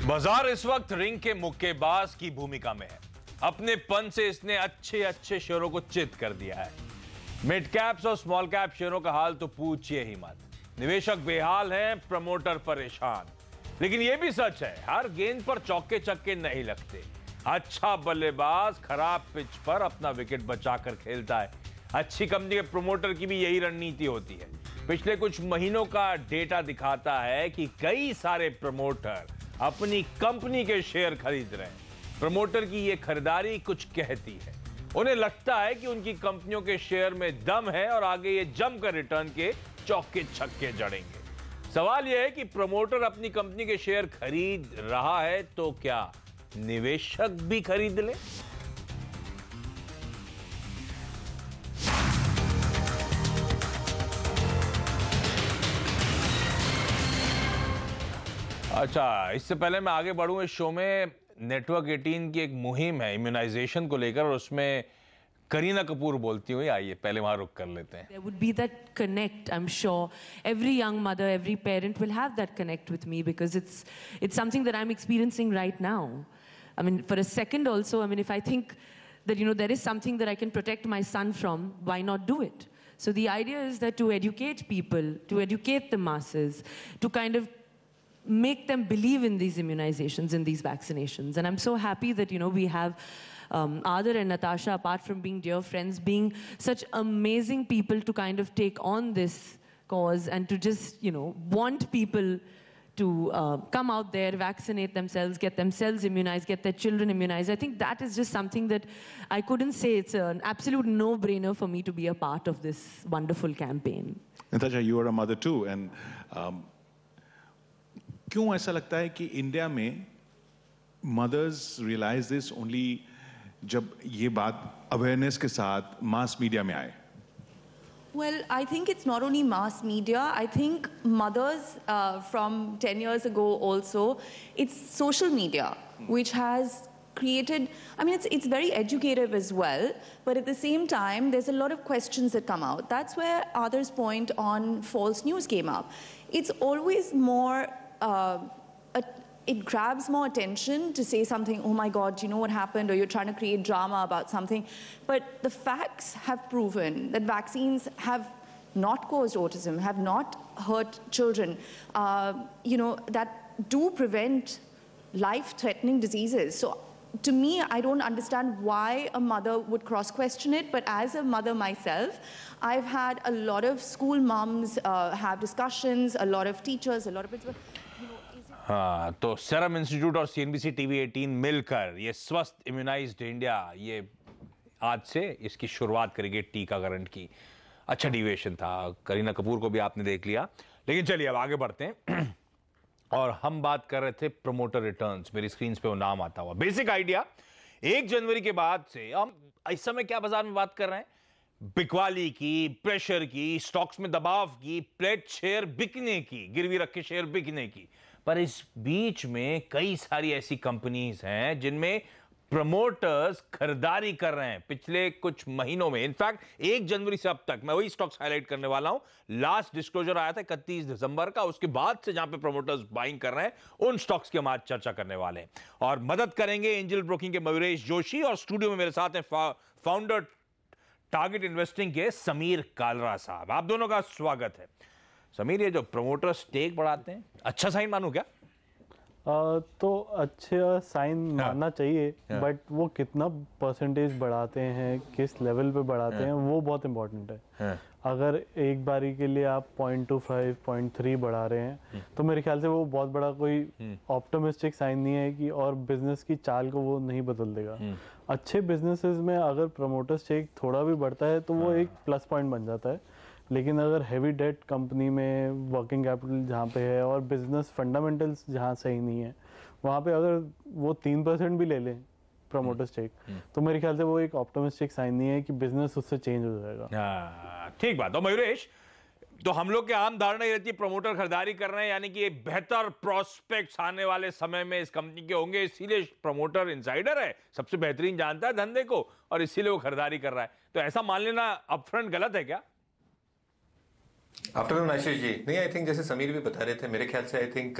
बाजार इस वक्त रिंग के मुक्केबाज की भूमिका में है। अपने पन से इसने अच्छे अच्छे शेयरों को चित कर दिया है। मिड कैप्स और स्मॉल कैप शेयरों का हाल तो पूछिए ही मत। निवेशक बेहाल हैं, प्रमोटर परेशान। लेकिन यह भी सच है, हर गेंद पर चौके छक्के नहीं लगते। अच्छा बल्लेबाज खराब पिच पर अपना विकेट बचाकर खेलता है। अच्छी कंपनी के प्रमोटर की भी यही रणनीति होती है। पिछले कुछ महीनों का डेटा दिखाता है कि कई सारे प्रमोटर अपनी कंपनी के शेयर खरीद रहे हैं। प्रमोटर की यह खरीदारी कुछ कहती है। उन्हें लगता है कि उनकी कंपनियों के शेयर में दम है और आगे ये जमकर रिटर्न के चौके छक्के जड़ेंगे। सवाल यह है कि प्रमोटर अपनी कंपनी के शेयर खरीद रहा है तो क्या निवेशक भी खरीद ले? अच्छा, इससे पहले मैं आगे बढ़ूं इस शो में, नेटवर्क 18 की एक मुहिम है इम्यूनाइजेशन को लेकर और उसमें करीना कपूर बोलती हुई, आइए पहले वहां रुक कर लेते हैं। There would be that connect, I'm sure. Every young mother, every parent will have that connect with me because it's something that I'm experiencing right now. I mean, for a second also, I mean, if I think that, you know, there is something that I can protect my son from, why not do it? So the idea is that to educate people, to educate the masses, to kind of make them believe in these immunizations, in these vaccinations. And I'm so happy that, you know, we have Adar and Natasha, apart from being dear friends, being such amazing people to kind of take on this cause and to just, you know, want people to come out there, vaccinate themselves, get themselves immunized, get their children immunized. I think that is just something that I couldn't say. It's an absolute no-brainer for me to be a part of this wonderful campaign. Natasha, you are a mother too, and क्यों ऐसा लगता है कि India में mother's realise this only जब ये बात awareness के साथ मास मीडिया में आए? Well, I think it's not only mass media. I think mothers from 10 years ago also, it's social media, which has created, I mean, it's very educative as well, but at the same time, there's a lot of questions that come out. That's where Adar's point on false news came up. It's always more, it grabs more attention to say something, oh my God, do you know what happened? Or you're trying to create drama about something. But the facts have proven that vaccines have not caused autism, have not hurt children, you know, that do prevent life-threatening diseases. So to me, I don't understand why a mother would cross-question it, but as a mother myself, I've had a lot of school moms have discussions, a lot of teachers, a lot of principals. हाँ, तो serum institute और CNBC TV 18 मिलकर ये स्वस्थ immunised India, ये आज से इसकी शुरुआत करेंगे टीकाकरण की। अच्छा डिविएशन था, करीना कपूर को भी आपने देख लिया। लेकिन चलिए अब आगे बढ़ते हैं और हम बात कर रहे थे प्रमोटर रिटर्न्स। मेरी स्क्रीन पे वो नाम आता हुआ। बेसिक आइडिया, 1 जनवरी के बाद से हम इस समय क्या बाजार में बात कर रहे हैं? बिकवाली की, प्रेशर की, स्टॉक्स में दबाव की, प्लेट शेयर बिकने की, गिरवी रखे शेयर बिकने की। पर इस बीच में कई सारी ऐसी कंपनीज हैं जिनमें प्रमोटर्स खरीदारी कर रहे हैं पिछले कुछ महीनों में। इनफैक्ट 1 जनवरी से अब तक मैं वही स्टॉक्स हाईलाइट करने वाला हूं। लास्ट डिस्क्लोजर आया था 31 दिसंबर का, उसके बाद से जहां पे प्रमोटर्स बाइंग कर रहे हैं उन स्टॉक्स की हम आज चर्चा करने वाले हैं। और मदद करेंगे एंजल ब्रोकिंग के मयूरेश जोशी, और स्टूडियो में मेरे साथ हैं फाउंडर टारगेट इन्वेस्टिंग के समीर कालरा साहब। आप दोनों का स्वागत है। समीर, ये जो प्रमोटर स्टेक बढ़ाते हैं, अच्छा साइन मानूं क्या? तो अच्छा साइन मानना चाहिए, बट वो कितना परसेंटेज बढ़ाते हैं, किस लेवल पे बढ़ाते हैं, वो बहुत इंपॉर्टेंट है। अगर एक बारी के लिए आप 0.25, 0.3 बढ़ा रहे हैं तो मेरे ख्याल से वो बहुत बड़ा कोई ऑप्टिमिस्टिक साइन नहीं है कि, और बिजनेस की चाल को वो नहीं बदल देगा। अच्छे बिजनेसेस में अगर प्रमोटर स्टेक थोड़ा भी बढ़ता है तो वो एक प्लस पॉइंट बन जाता है। लेकिन अगर हैवी डेट कंपनी में वर्किंग कैपिटल जहाँ पे है और बिजनेस फंडामेंटल्स जहाँ सही नहीं है, वहाँ पे अगर वो 3% भी ले लें प्रमोटर स्टेक, तो मेरे ख्याल से वो एक ऑप्टिमिस्टिक साइन नहीं है कि बिजनेस उससे चेंज हो जाएगा। ठीक बात। और मयूरेश, तो हम लोग की आम धारणा ये रहती है प्रमोटर खरीदारी कर रहे हैं, यानी कि बेहतर प्रोस्पेक्ट्स आने वाले समय में इस कंपनी के होंगे, इसीलिए प्रमोटर इनसाइडर है, सबसे बेहतरीन जानता है धंधे को और इसीलिए वो खरीदारी कर रहा है। तो ऐसा मान लेना अपफ्रंट गलत है क्या? आफ्टरनून आशीष जी, नहीं, आई थिंक जैसे समीर भी बता रहे थे, मेरे ख्याल से आई थिंक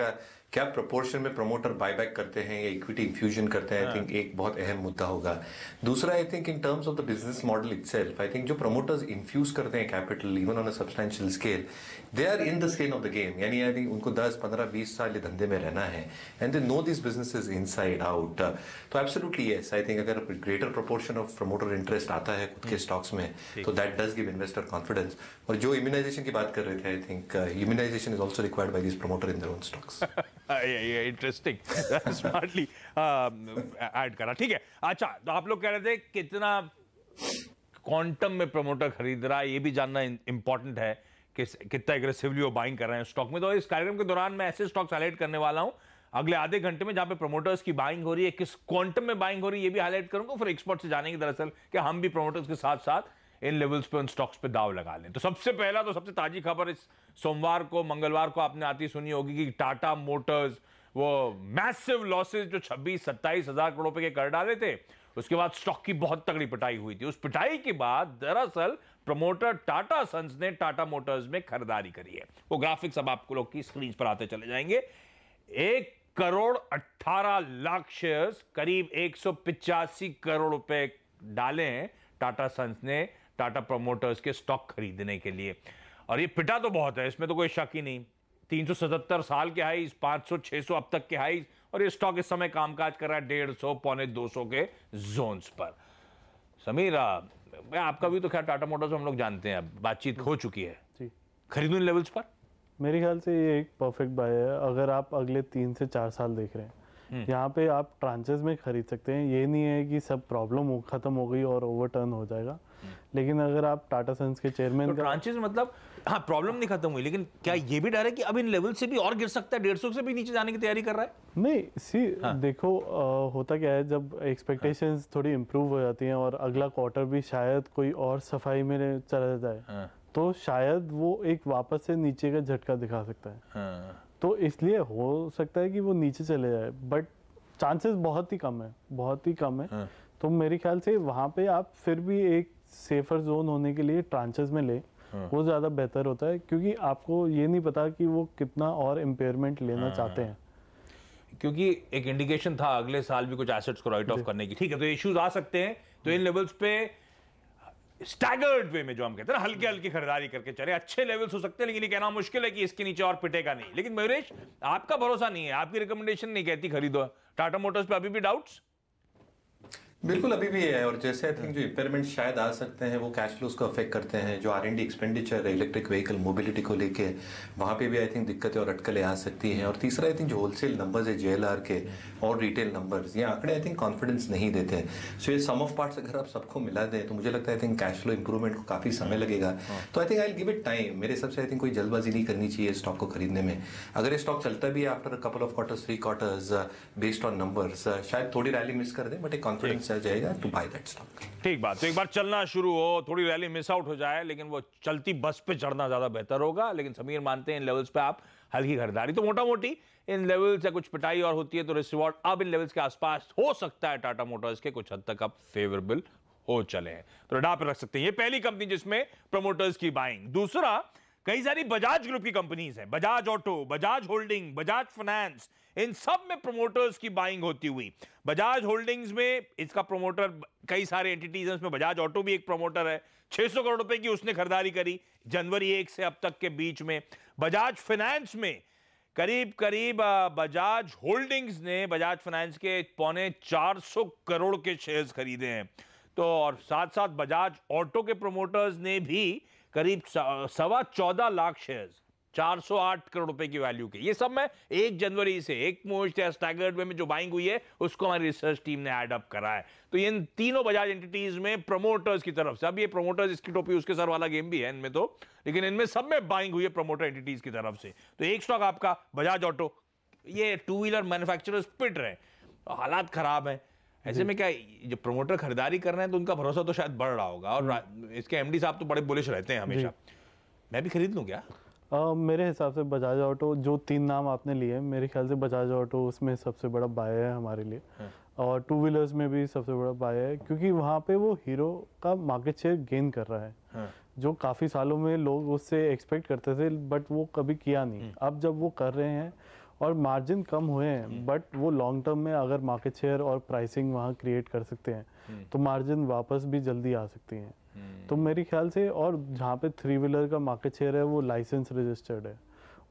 क्या प्रोपोर्शन में प्रमोटर बायबैक करते हैं या इक्विटी इन्फ्यूजन करते हैं, आई थिंक एक बहुत अहम मुद्दा होगा। दूसरा, I think in terms of the business model itself, I think जो प्रमोटर्स इन्फ्यूज करते हैं capital even on a substantial scale, they are in the skin of the game, यानी आई थिंक उनको 10, 15, 20 साल ये धंधे में रहना है and they know this businesses inside out. तो एब्सोल्युटली यस, आई थिंक अगर greater proportion of promoter interest आता है खुद के स्टॉक्स में तो that does give investor confidence. और जो इम्यूनाइजेशन की बात कर रहे थे, I think immunization is also required by this promoter in their own stocks. Interesting, smartly add करा, ठीक है। अच्छा, तो आप लोग कह रहे थे कितना क्वांटम में प्रमोटर खरीद रहा है, ये भी जानना इंपॉर्टेंट है कि कितना एग्रेसिवली वो बाइंग कर रहे हैं स्टॉक में। तो इस कार्यक्रम के दौरान मैं ऐसे स्टॉक्स हाईलाइट करने वाला हूं अगले आधे घंटे में जहां पे प्रमोटर्स की बाइंग हो रही है, किस क्वांटम में बाइंग हो रही है ये भी हाईलाइट करूंगा, फिर एक्सपर्ट से जानेंगे दरअसल कि हम भी प्रमोटर्स के साथ साथ इन लेवल्स पे उन स्टॉक्स पे दाव लगा लें। तो सबसे पहला, तो सबसे ताजी खबर इस सोमवार को, मंगलवार को आपने आती सुनी होगी कि टाटा मोटर्स वो मैसिव लॉसेस जो 26-27 हजार करोड़ रुपए के कर डाले थे, उसके बाद स्टॉक की बहुत तगड़ी पिटाई हुई थी। उस पिटाई के बाद दरअसल प्रमोटर टाटा सन्स ने टाटा मोटर्स में खरीदारी करी है। वो ग्राफिक्स अब आपको लोग की स्क्रीन पर आते चले जाएंगे। 1,18,00,000 शेयर्स, करीब 185 करोड़ रुपए डाले हैं टाटा सन्स ने टाटा प्रमोटर्स के स्टॉक खरीदने के लिए। और ये पिटा तो बहुत है, इसमें तो कोई शक ही नहीं। 377 साल के हाईज, 500-600 अब तक के हाईज, और ये स्टॉक इस समय कामकाज कर रहा है 150 पौने 200 के जोन्स पर। समीर, आपका भी तो खैर टाटा मोटर्स हम लोग जानते हैं, अब बातचीत हो चुकी है, खरीदूं इन लेवल्स पर? मेरे ख्याल से ये एक परफेक्ट बाय है अगर आप अगले 3 से 4 साल देख रहे हैं। यहाँ पे आप ट्रांचेस में खरीद सकते हैं, ये नहीं है कि सब प्रॉब्लम खत्म हो गई और ओवरटर्न हो जाएगा। लेकिन अगर आप टाटा सन्स के चेयरमैन तो ट्रांचेस मतलब, हाँ प्रॉब्लम नहीं खत्म हुई, लेकिन क्या ये भी डर है कि अब इन लेवल से भी और गिर सकता है, 150 से भी नीचे जाने की तैयारी कर रहा है? नहीं, देखो होता क्या है, जब एक्सपेक्टेशंस थोड़ी इम्प्रूव हो जाती हैं और अगला क्वार्टर भी शायद कोई और सफाई में चला जाए तो शायद वो एक वापस से नीचे का झटका दिखा सकता है। तो इसलिए हो सकता है कि वो नीचे चले जाए, बट चांसेस बहुत ही कम है, बहुत ही कम है। तो मेरे ख्याल से वहाँ पे आप फिर भी एक सेफर जोन होने के लिए ट्रांचेस में ले, वो ज़्यादा बेहतर होता है, क्योंकि आपको ये नहीं पता कि वो कितना और इम्पेयरमेंट लेना चाहते हैं। क्योंकि एक इंडिकेशन था अगले साल भी कुछ एसेट्स को राइट ऑफ करने की, ठीक है, तो इश्यूज आ सकते हैं। तो इन लेवल्स पे स्टैगर्ड वे में, जो हम कहते हैं ना, हल्के हल्के खरीदारी करके चले, अच्छे लेवल्स हो सकते हैं, लेकिन ये कहना मुश्किल है कि इसके नीचे और पिटेगा नहीं। लेकिन मयूरेश, आपका भरोसा नहीं है, आपकी रिकमेंडेशन नहीं कहती खरीदो टाटा मोटर्स पे, अभी भी डाउट्स? बिल्कुल अभी भी है, और जैसे आई थिंक जो इम्पेयरमेंट शायद आ सकते हैं वो कैश फ्लोज को अफेक्ट करते हैं, जो R&D एक्सपेंडिचर है इलेक्ट्रिक व्हीकल मोबिलिटी को लेके, वहाँ पे भी आई थिंक दिक्कतें और अटकलें आ सकती हैं। और तीसरा आई थिंक जो होलसेल नंबर्स है JLR के और रिटेल नंबर्स, ये आंकड़े आई थिंक कॉन्फिडेंस नहीं देते हैं। सो ये सम ऑफ पार्ट्स अगर आप सबको मिला दें तो मुझे लगता है I think cash flow improvement को काफ़ी समय लगेगा। तो I think I will give it time. मेरे हिसाब से आई थिंक कोई जल्दबाजी नहीं करनी चाहिए स्टॉक को खरीदने में। अगर ये स्टॉक चलता भी है after couple of quarters, 3 quarters, based on numbers, शायद थोड़ी रैली मिस कर दें, बट एक कॉन्फिडेंस चल जाएगा टू बाय दैट स्टॉक। ठीक बात, तो एक बार चलना शुरू हो, थोड़ी रैली मिस आउट हो जाए, लेकिन वो चलती बस पे चढ़ना ज्यादा बेहतर होगा। लेकिन समीर मानते हैं इन लेवल्स पे आप हल्की खरीदारी, तो मोटा मोटी इन लेवल से कुछ पिटाई और होती है तो रिस्क रिवॉर्ड अब इन लेवल्स के आसपास हो सकता है टाटा मोटर्स के कुछ हद तक अब फेवरेबल हो चले हैं, तो रडार पे रख सकते हैं। ये पहली कंपनी जिसमें प्रमोटर्स की बाइंग। दूसरा, कई सारी बजाज ग्रुप की कंपनीज हैं, Bajaj Auto, Bajaj Holding, Bajaj Finance, इन सब में प्रमोटर्स की बाइंग होती हुई। बजाज होल्डिंग्स में इसका प्रमोटर कई सारे एंटिटीज हैं, उसमें बजाज ऑटो भी एक प्रमोटर है, 600 करोड़ रुपए की उसने खरीदारी करी जनवरी 1 से अब तक के बीच में। बजाज फाइनेंस में करीब बजाज होल्डिंग्स ने बजाज फाइनेंस के 450 करोड़ के शेयर्स खरीदे हैं। तो और साथ साथ बजाज ऑटो के प्रमोटर्स ने भी करीब 14.25 लाख शेयर्स, 408 करोड़ रुपए की वैल्यू के, ये सब मैं 1 जनवरी से एक मुश्त या स्टैगर्ड वे में जो बाइंग हुई है उसको हमारी रिसर्च टीम ने ऐड अप करा है। तो इन तीनों बजाज एंटिटीज में प्रमोटर्स की तरफ से, अब ये प्रमोटर्स इसकी टोपी उसके सर वाला गेम भी है इनमें तो, लेकिन इनमें सब में बाइंग हुई है प्रमोटर एंटिटीज की तरफ से। तो एक स्टॉक आपका बजाज ऑटो, ये 2 व्हीलर मैन्युफैक्चरर्स पिट रहे हैं, हालात खराब है, ऐसे में क्या जो प्रमोटर खरीदारी कर रहे हैं तो उनका भरोसा तो शायद बढ़ रहा होगा, और इसके एमडी साहब तो बड़े बुलिश रहते हैं हमेशा। मैं भी खरीद लूं क्या? मेरे हिसाब से बजाज ऑटो, जो 3 नाम आपने लिए, मेरे ख्याल से बजाज ऑटो उसमें सबसे बड़ा बाय है हमारे लिए, और 2 व्हीलर्स में भी सबसे बड़ा बाय है, क्योंकि वहाँ पे वो हीरो का मार्केट शेयर गेन कर रहा है, जो काफ़ी सालों में लोग उससे एक्सपेक्ट करते थे बट वो कभी किया नहीं। अब जब वो कर रहे हैं और मार्जिन कम हुए हैं, बट वो लॉन्ग टर्म में अगर मार्केट शेयर और प्राइसिंग वहाँ क्रिएट कर सकते हैं तो मार्जिन वापस भी जल्दी आ सकती हैं। तो मेरे ख्याल से, और जहाँ पे 3 व्हीलर का मार्केट शेयर है वो लाइसेंस रजिस्टर्ड है,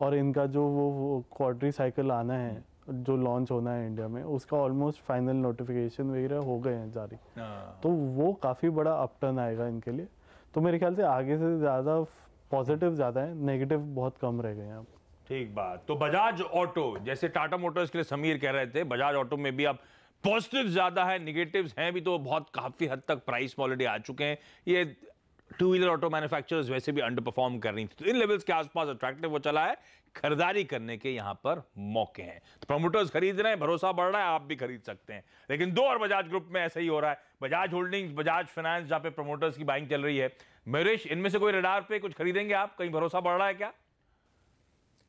और इनका जो वो क्वार्टरली साइकिल आना है जो लॉन्च होना है इंडिया में, उसका ऑलमोस्ट फाइनल नोटिफिकेशन वगैरह हो गए हैं जारी। तो वो काफ़ी बड़ा अपटर्न आएगा इनके लिए। तो मेरे ख्याल से आगे से ज़्यादा पॉजिटिव ज़्यादा है, नेगेटिव बहुत कम रह गए हैं अब। ठीक बात। तो बजाज ऑटो, जैसे टाटा मोटर्स के लिए समीर कह रहे थे, बजाज ऑटो में भी अब पॉजिटिव ज्यादा है, निगेटिव्स हैं भी तो बहुत काफी हद तक प्राइस में ऑलरेडी आ चुके हैं। ये 2 व्हीलर ऑटो मैन्युफैक्चरर्स वैसे भी अंडर परफॉर्म कर रही थी, तो इन लेवल्स के आसपास अट्रैक्टिव वो चला है, खरीदारी करने के यहां पर मौके हैं। तो प्रमोटर्स खरीद रहे हैं, भरोसा बढ़ रहा है, आप भी खरीद सकते हैं। लेकिन 2 और बजाज ग्रुप में ऐसा ही हो रहा है, बजाज होल्डिंग्स, बजाज फाइनेंस, जहां पे प्रमोटर्स की बाइंग चल रही है। मयूरेश, इनमें से कोई रडार पे कुछ खरीदेंगे आप? कहीं भरोसा बढ़ रहा है क्या?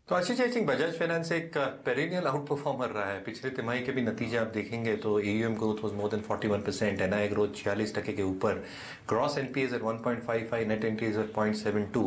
तो आशीष, आई थिंक बजाज फाइनेंस एक पेरिनियल आउट परफॉर्मर रहा है। पिछले तिमाही के भी नतीजे आप देखेंगे तो AUM growth was more than 41%, NII growth 46% के ऊपर, gross NPAs at 1.55, net NPAs at 0.72।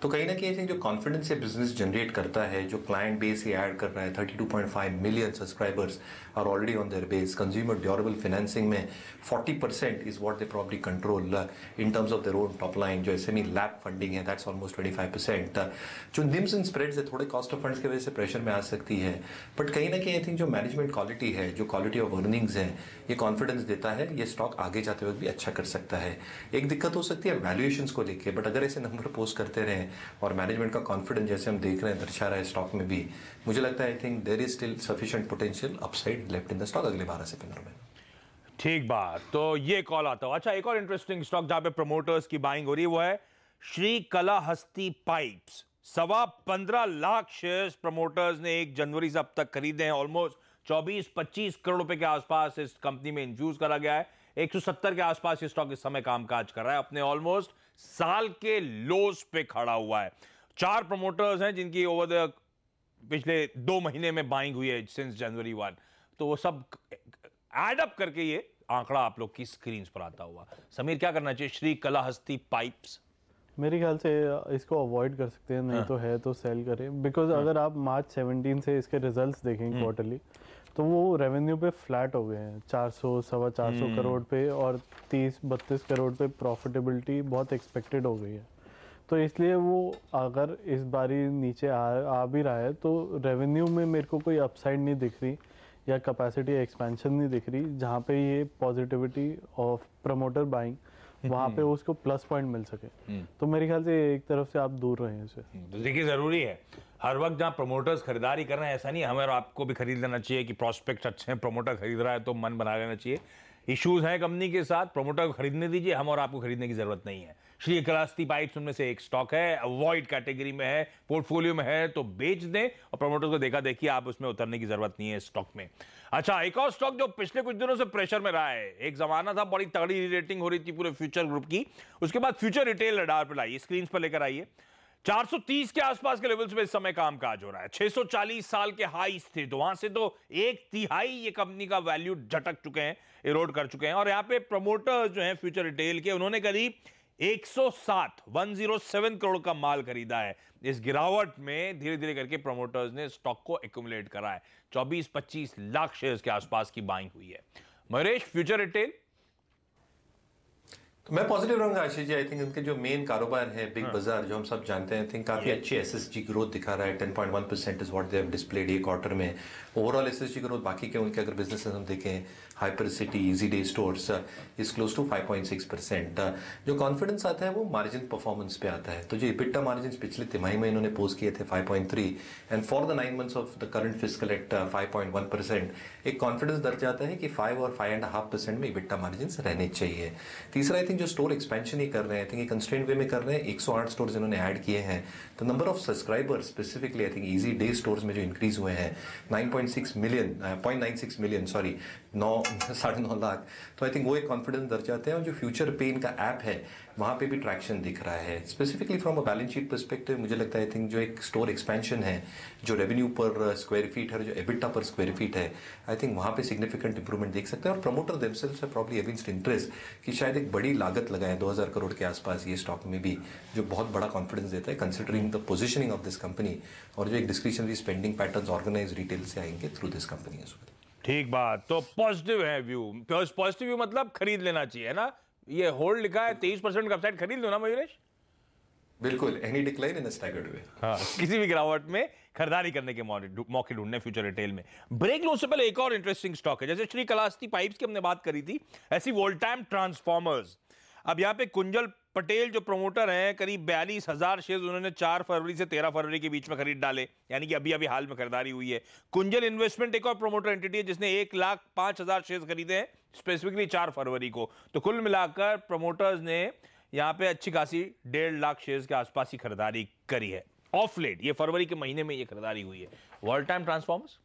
तो कहीं ना कहीं आई थिंक जो कॉन्फिडेंस से बिजनेस जनरेट करता है, जो क्लाइंट बेस ये ऐड कर रहा है, 32.5 million subscribers are already on their base. Consumer durable financing में 40% is what they probably control in terms of their own top line. जो SME लैब फंडिंग है, दैट्स ऑलमोस्ट 25%। जो निम्स एंड स्प्रेड्स है, थोड़े कॉस्ट ऑफ फंड्स की वजह से pressure में आ सकती है, बट कहीं ना कहीं आई थिंक जो मैनेजमेंट क्वालिटी है, जो क्वालिटी ऑफ अर्निंग्स है, ये कॉन्फिडेंस देता है ये स्टॉक आगे जाते वक्त भी अच्छा कर सकता है। एक दिक्कत हो सकती है वैल्यूएशंस को लेके, बट अगर ऐसे नंबर पोस्ट करते रहें और मैनेजमेंट का कॉन्फिडेंस जैसे हम देख रहे हैं दर्शा रहा है स्टॉक में भी, मुझे लगता है I think there is still sufficient potential upside left in the stock अगले 12 से 15 में। ठीक बात। तो ये कॉल आता हो। अच्छा, एक और इंटरेस्टिंग स्टॉक जहां पे प्रमोटर्स की बाइंग हो रही है वो है Srikalahasti pipes. 15.25 lakh shares promoters ने 1 जनवरी से अब तक खरीदे हैं। ऑलमोस्ट 24-25 करोड़ रुपए के आसपास इस कंपनी में इन्फ्यूज करा गया है। 170 के आसपास ये स्टॉक इस समय कामकाज कर रहा है, अपने ऑलमोस्ट साल के लोस पे खड़ा हुआ है। 4 प्रमोटर्स हैं जिनकी ओवर द पिछले 2 महीने में बाइंग हुई है सिंस जनवरी 1। तो वो सब एड अप करके ये आंकड़ा आप लोग की स्क्रीन पर आता हुआ। समीर, क्या करना चाहिए श्रीकलाहस्ती पाइप्स? मेरे ख्याल से इसको अवॉइड कर सकते हैं, नहीं तो है तो सेल करें। बिकॉज अगर आप मार्च 17 से इसके रिजल्ट्स देखेंगे क्वार्टरली, तो वो रेवेन्यू पे फ्लैट हो गए हैं 400-425 करोड़ पे, और 30-32 करोड़ पे प्रॉफिटेबिलिटी बहुत एक्सपेक्टेड हो गई है। तो इसलिए वो अगर इस बारी नीचे आ भी रहा है तो रेवेन्यू में मेरे को कोई अपसाइड नहीं दिख रही या कैपेसिटी एक्सपेंशन नहीं दिख रही जहाँ पे ये पॉजिटिविटी ऑफ प्रमोटर बाइंग वहाँ पे उसको प्लस पॉइंट मिल सके। तो मेरे ख्याल से एक तरफ से आप दूर रहें इससे। तो देखिए, जरूरी है हर वक्त जहाँ प्रमोटर्स खरीदारी कर रहे हैं, ऐसा नहीं हमें और आपको भी खरीद लेना चाहिए कि प्रॉस्पेक्ट अच्छे हैं, प्रमोटर खरीद रहा है तो मन बना लेना चाहिए। इश्यूज हैं कंपनी के साथ, प्रमोटर को खरीदने दीजिए, हम और आपको खरीदने की जरूरत नहीं है। श्रीकलाहस्ती पाइप्स उनमें से एक स्टॉक है, अवॉइड कैटेगरी में है, पोर्टफोलियो में है तो बेच दें, और प्रमोटर्स को देखा देखिए आप उसमें उतरने की जरूरत नहीं है स्टॉक में। अच्छा, एक और स्टॉक जो पिछले कुछ दिनों से प्रेशर में रहा है, एक जमाना था बड़ी तगड़ी रेटिंग हो रही थी पूरे फ्यूचर ग्रुप की, उसके बाद फ्यूचर रिटेल रडार पर लाइए, स्क्रीन पर लेकर आइए। 430 के आसपास के लेवल्स पे इस समय कामकाज हो रहा है। 640 साल के हाईस थे, तो वहां से तो 1/3 ये कंपनी का वैल्यू झटक चुके हैं, इरोड कर चुके हैं। और यहाँ पे प्रमोटर्स जो हैं फ्यूचर रिटेल के, उन्होंने करीब 107 करोड़ का माल खरीदा है। इस गिरावट में धीरे धीरे करके प्रमोटर्स ने स्टॉक को एक्यूमुलेट करा है। 24-25 लाख शेयर्स के आसपास की बाइंग हुई है। Mayuresh, future retail? तो मैं पॉजिटिव रहूंगा आशीष जी। आई थिंक उनके जो मेन कारोबार है बिग बाजार, जो हम सब जानते हैं, आई थिंक काफी अच्छी SSG ग्रोथ दिखा रहा है। 10.1% is what they have displayed ये क्वार्टर में। ओवरऑल SSG ग्रोथ बाकी के उनके अगर बिजनेसेस हम देखें, HyperCity, Easyday stores, is close to 5.6%। जो कॉन्फिडेंस आता है वो मार्जिन परफॉर्मेंस पे आता है। तो जो इबिटा मार्जिन पिछले तिमाही में इन्होंने पोस्ट किए थे 5.3, and for the 9 months of the current fiscal at 5.1%, एक कॉन्फिडेंस दर्ज जाता है कि 5 और 5.5% में इबिटा मार्जिन रहने चाहिए। तीसरा, आई थिंक जो स्टोर एक्सपेंशन ही कर रहे हैं, आई थिंक कंस्ट्रेंट वे में कर रहे हैं। 108 स्टोर्स इन्होंने ऐड किए हैं। तो number of subscribers specifically I think easy day stores में जो इंक्रीज हुए हैं 0.96 मिलियन, 9 9.5 लाख, तो आई थिंक वो एक कॉन्फिडेंस दर्शाते हैं। और जो फ्यूचर पे इनका ऐप है वहाँ पे भी ट्रैक्शन दिख रहा है। Specifically from a balance sheet perspective मुझे लगता है आई थिंक जो एक स्टोर एक्सपेंशन है, जो रेवेन्यू पर स्क्वायर फीट है, जो एबिटा पर स्क्वायर फीट है, आई थिंक वहाँ पे सिग्निफिकेंट इंप्रूवमेंट देख सकते हैं। और promoter themselves have probably evinced interest कि शायद एक बड़ी लागत लगाए 2000 करोड़ के आसपास ये स्टॉक में भी, जो बहुत बड़ा कॉन्फिडेंस देता है considering the positioning of this company और जो एक discretionary spending patterns organise retail से आएंगे through this company as well. ठीक बात। तो पॉजिटिव है व्यू। पॉजिटिव व्यू मतलब खरीद लेना चाहिए, है ना? ये होल्ड लिखा है 23% का अपसाइड, खरीद लो ना मयूरेश? बिल्कुल, any decline in a staggered way. हाँ, किसी भी गिरावट में खरीदारी करने के मौके ढूंढने फ्यूचर रिटेल में। ब्रेक लो से पहले एक और इंटरेस्टिंग स्टॉक है, जैसे श्रीकालाहस्ती पाइप्स की हमने बात करी थी, ऐसी वोल्टाइम ट्रांसफॉर्मर्स। अब यहाँ पे कुंजल पटेल जो प्रमोटर हैं, करीब 42,000 शेयर उन्होंने 4 फरवरी से 13 फरवरी के बीच में खरीद डाले, यानी कि अभी हाल में खरीदारी हुई है। कुंजल इन्वेस्टमेंट एक और प्रमोटर एंटिटी है जिसने 1,05,000 शेयर खरीदे हैं स्पेसिफिकली 4 फरवरी को। तो कुल मिलाकर प्रमोटर्स ने यहाँ पे अच्छी खासी 1.5 लाख शेयर के आसपास ही खरीदारी करी है ऑफ लेट। ये फरवरी के महीने में ये खरीदारी हुई है। वर्ल्ड टाइम ट्रांसफॉर्मर्स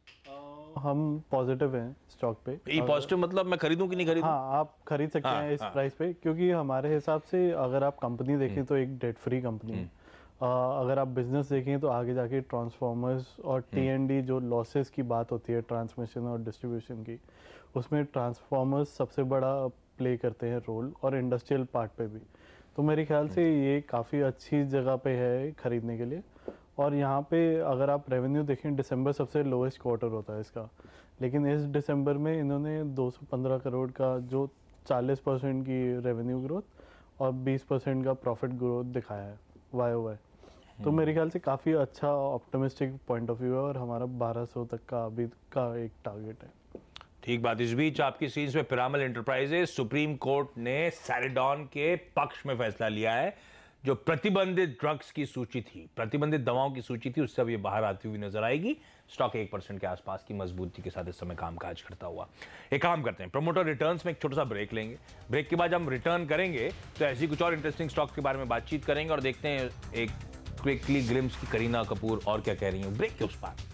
हम पॉजिटिव हैं स्टॉक पे। ये पॉजिटिव मतलब मैं खरीदूं कि नहीं खरीदूं? हाँ, आप खरीद सकते हैं इस प्राइस पे, क्योंकि हमारे हिसाब से अगर आप कंपनी देखें तो एक डेट फ्री कंपनी है। अगर आप बिजनेस देखें तो आगे जाके ट्रांसफॉर्मर्स और T&D जो लॉसेस की बात होती है ट्रांसमिशन और डिस्ट्रीब्यूशन की, उसमें ट्रांसफॉर्मर्स सबसे बड़ा प्ले करते हैं रोल, और इंडस्ट्रियल पार्ट पे भी। तो मेरे ख्याल से ये काफ़ी अच्छी जगह पे है खरीदने के लिए। और यहाँ पे अगर आप रेवेन्यू देखें, दिसंबर सबसे लोएस्ट क्वार्टर होता है इसका, लेकिन इस दिसंबर में इन्होंने 215 करोड़ का जो 40% की रेवेन्यू ग्रोथ और 20% का प्रॉफिट ग्रोथ दिखाया है YOY। तो मेरे ख्याल से काफ़ी अच्छा ऑप्टिमिस्टिक पॉइंट ऑफ व्यू है, और हमारा 1200 तक का अभी का एक टारगेट है। ठीक बात। इस बीच आपकी सीरीज में पिरामल एंटरप्राइजेस, सुप्रीम कोर्ट ने सैरिडॉन के पक्ष में फैसला लिया है। जो प्रतिबंधित ड्रग्स की सूची थी, प्रतिबंधित दवाओं की सूची थी, उससे अब ये बाहर आती हुई नजर आएगी। स्टॉक 1% के आसपास की मजबूती के साथ इस समय कामकाज करता हुआ। एक काम करते हैं, प्रमोटर रिटर्न्स में एक छोटा सा ब्रेक लेंगे। ब्रेक के बाद हम रिटर्न करेंगे तो ऐसी कुछ और इंटरेस्टिंग स्टॉक के बारे में बातचीत करेंगे और देखते हैं एक क्विकली ग्लिम्स की करीना कपूर और क्या कह रही है ब्रेक के उस पार।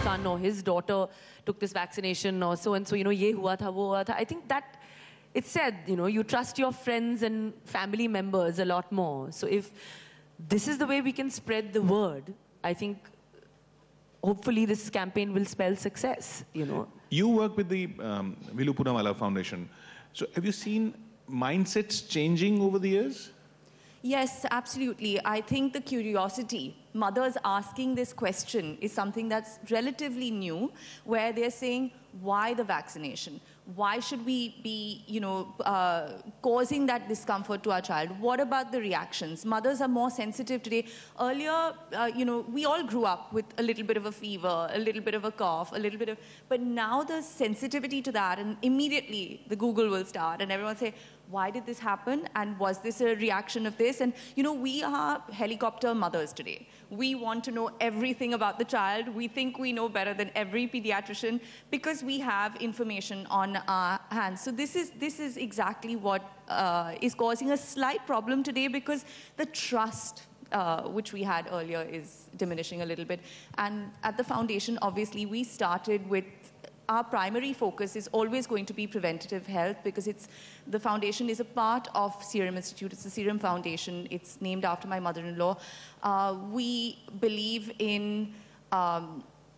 Son or his daughter took this vaccination or so and so, ye hua tha, wo hua tha. I think that it's said, you trust your friends and family members a lot more. So if this is the way we can spread the word, I think hopefully this campaign will spell success, You work with the Vilu Poonawalla Foundation. So have you seen mindsets changing over the years? Yes, absolutely. I think the curiosity, mothers asking this question, is something that's relatively new, where they're saying, why the vaccination? Why should we be, causing that discomfort to our child? What about the reactions? Mothers are more sensitive today. Earlier, we all grew up with a little bit of a fever, a little bit of a cough, but now the sensitivity to that, and immediately the Google will start and everyone say, why did this happen? And was this a reaction of this? And, we are helicopter mothers today. We want to know everything about the child. We think we know better than every pediatrician because we have information on our hands. So this is exactly what is causing a slight problem today, because the trust which we had earlier is diminishing a little bit. And at the foundation, obviously, we started with our primary focus is always going to be preventative health, because the foundation is a part of Serum Institute. It's the Serum Foundation. It's named after my mother-in-law. We believe in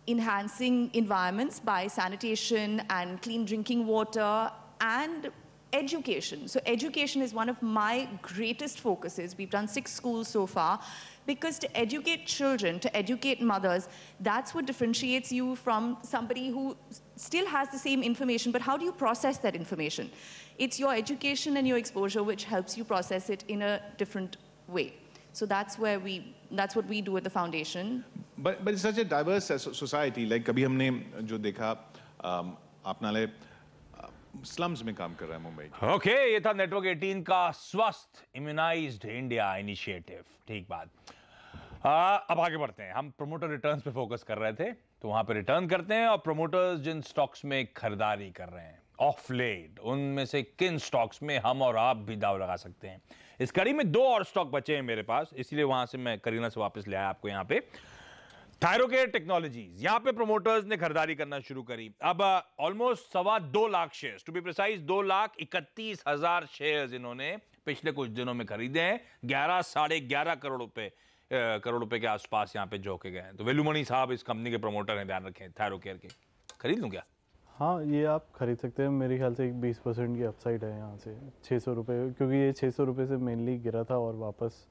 enhancing environments by sanitation and clean drinking water and education. So education is one of my greatest focuses. We've done 6 schools so far, because to educate children, to educate mothers, that's what differentiates you from somebody who still has the same information, but how do you process that information? It's your education and your exposure which helps you process it in a different way. So that's what we do at the foundation. But it's such a diverse society. Like कभी हमने जो देखा आपनाले slums में काम कर रहा है Mumbai. Okay, ये था नेटवर्क 18 का स्वस्थ इम्यूनाइज्ड इंडिया इनिशिएटिव। ठीक बात। अब आगे बढ़ते हैं। हम प्रमोटर रिटर्न्स पे फोकस कर रहे थे, तो वहां पे रिटर्न करते हैं और प्रमोटर्स जिन स्टॉक्स में खरीदारी कर रहे हैं ऑफ लेट, उनमें से किन स्टॉक्स में हम और आप भी दाव लगा सकते हैं। इस कड़ी में 2 और स्टॉक बचे हैं मेरे पास, इसलिए वहां से मैं करीना से वापस ले आया आपको यहां पे। थायरोकेयर टेक्नोलॉजीज, यहां पे प्रोमोटर्स ने खरीदारी करना शुरू करी। अब almost 2.25 lakh shares, to be precise 2,31,000 shares इन्होंने पिछले कुछ दिनों में खरीदे हैं। 11-11.5 करोड़ रुपए के आसपास यहां पे जोके गए हैं। तो वेलुमणि साहब इस कंपनी के प्रोमोटर हैं, ध्यान रखें। थायरोकेयर के खरीद लूं क्या? हाँ, ये आप खरीद सकते हैं। मेरे ख्याल से एक 20% की अपसाइड है यहाँ से 600 रुपये, क्योंकि ये 600 रुपये से मेनली गिरा था और वापस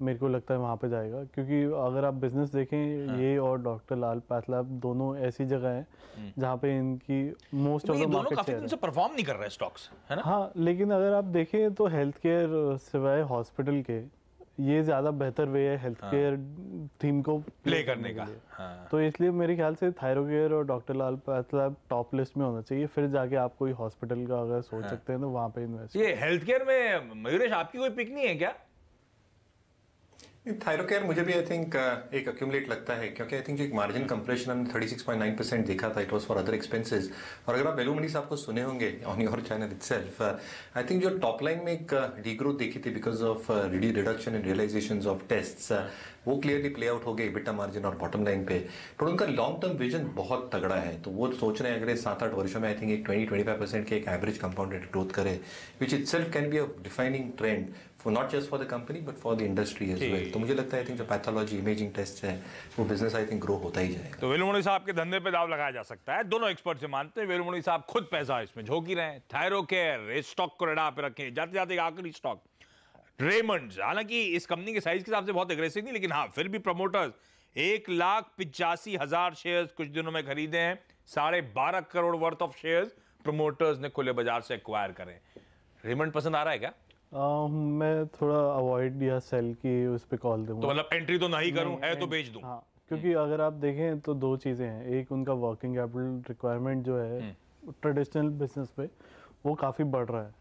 मेरे को लगता है वहाँ पे जाएगा। क्योंकि अगर आप बिजनेस देखें, हाँ। ये और डॉक्टर लाल पैथलैब दोनों ऐसी जगह हैं जहाँ पे इनकी most of the market share है। परफॉर्म नहीं कर रहे स्टॉक्स, है ना? हाँ, लेकिन अगर आप देखें तो हेल्थ केयर सिवाय हॉस्पिटल के ये ज़्यादा बेहतर वे है हेल्थ केयर थीम को प्ले करने का। हाँ। तो इसलिए मेरे ख्याल से थायरोकेयर और डॉक्टर लाल पैथलैब टॉप लिस्ट में होना चाहिए। फिर जाके आप कोई हॉस्पिटल का अगर सोच सकते हैं तो वहाँ पे इन्वेस्ट। ये हेल्थ केयर में मयूरेश आपकी कोई पिक नहीं है क्या? थायरोकेयर मुझे भी आई थिंक एक अक्यूमुलेट लगता है, क्योंकि आई थिंक जो एक मार्जिन कंप्रेशन हमने 36.9% देखा था, it was for other expenses. और अगर आप वेलुमणि साहब को सुने होंगे on your channel itself, I think जो टॉप लाइन में एक डीग्रोथ देखी थी because of reduction in realisations of tests, वो क्लियरली प्ले आउट हो गए EBITDA मार्जिन और बॉटम लाइन पे। पर उनका लॉन्ग टर्म विजन बहुत तगड़ा है, तो वो सोच रहे हैं अगले 7-8 वर्षों में आई थिंक एक 20-25% के एक एवरेज कंपाउंडेड ग्रोथ करे, which itself can be a defining trend for not just for the company but for the industry as well. तो मुझे लगता है आई थिंक जो पैथोलॉजी इमेजिंग टेस्ट है वो बिजनेस आई थिंक ग्रो होता ही जाएगा। तो वेलुमणि साहब के धंधे पे दाव लगाया जा सकता है, दोनों एक्सपर्ट से मानते हैं। वेलुमणि साहब खुद पैसा इसमें झोंक ही रहे हैं। थायरोकेयर, इस स्टॉक को रेडा पे रखें। जाते जाते आखिरी स्टॉक रेमंड्स, हालांकि इस कंपनी के साइज के हिसाब से बहुत एग्रेसिव नहीं, लेकिन हाँ फिर भी प्रमोटर्स 1,85,000 शेयर्स कुछ दिनों में खरीदे हैं। 12.5 crore worth of shares promoters ने खुले बाजार से एक्वायर करें। रेमंड पसंद आ रहा है क्या? मैं थोड़ा अवॉइड या सेल की उस पर कॉल दूंगा। तो मतलब एंट्री तो नहीं करूं, है तो बेच दूं। हाँ, क्योंकि अगर आप देखें तो 2 चीज़ें हैं। एक उनका वर्किंग कैपिटल रिक्वायरमेंट जो है ट्रेडिशनल बिजनेस पे वो काफ़ी बढ़ रहा है।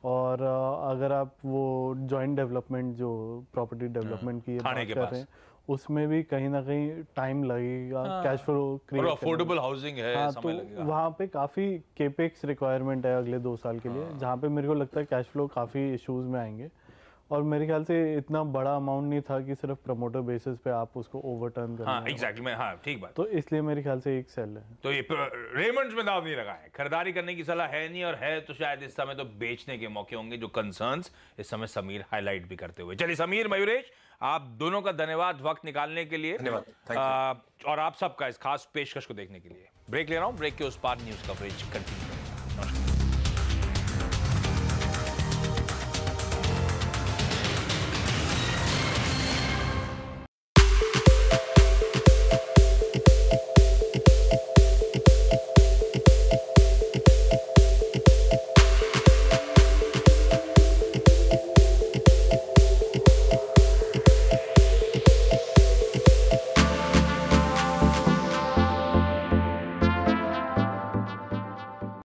और अगर आप वो जॉइंट डेवलपमेंट जो प्रॉपर्टी डेवलपमेंट की बात कर रहे हैं, उसमें भी कहीं ना कहीं टाइम लगेगा। Cash flow create, affordable housing है, हाँ, समय तो लगेगा। वहाँ पे काफ़ी केपेक्स रिक्वायरमेंट है अगले 2 साल के लिए, जहाँ पे मेरे को लगता है कैश फ्लो काफ़ी इश्यूज में आएंगे। और मेरे ख्याल से इतना बड़ा अमाउंट नहीं था कि सिर्फ प्रमोटर बेसिस पे आप उसको ओवरटर्न करें। हाँ एग्जैक्टली, हाँ ठीक बात। तो इसलिए मेरे ख्याल से एक सेल है। तो ये रेमंड्स में दाव नहीं लगा है, खरीदारी करने की सलाह है नहीं, और है तो शायद इस समय तो बेचने के मौके होंगे, जो कंसर्न्स इस समय समीर हाईलाइट भी करते हुए। चलिए समीर, मयूरेश, आप दोनों का धन्यवाद वक्त निकालने के लिए, धन्यवाद और आप सबका इस खास पेशकश को देखने के लिए। ब्रेक ले रहा हूं, ब्रेक के उस पार न्यूज कवरेज कंटिन्यू करेगा। नमस्कार।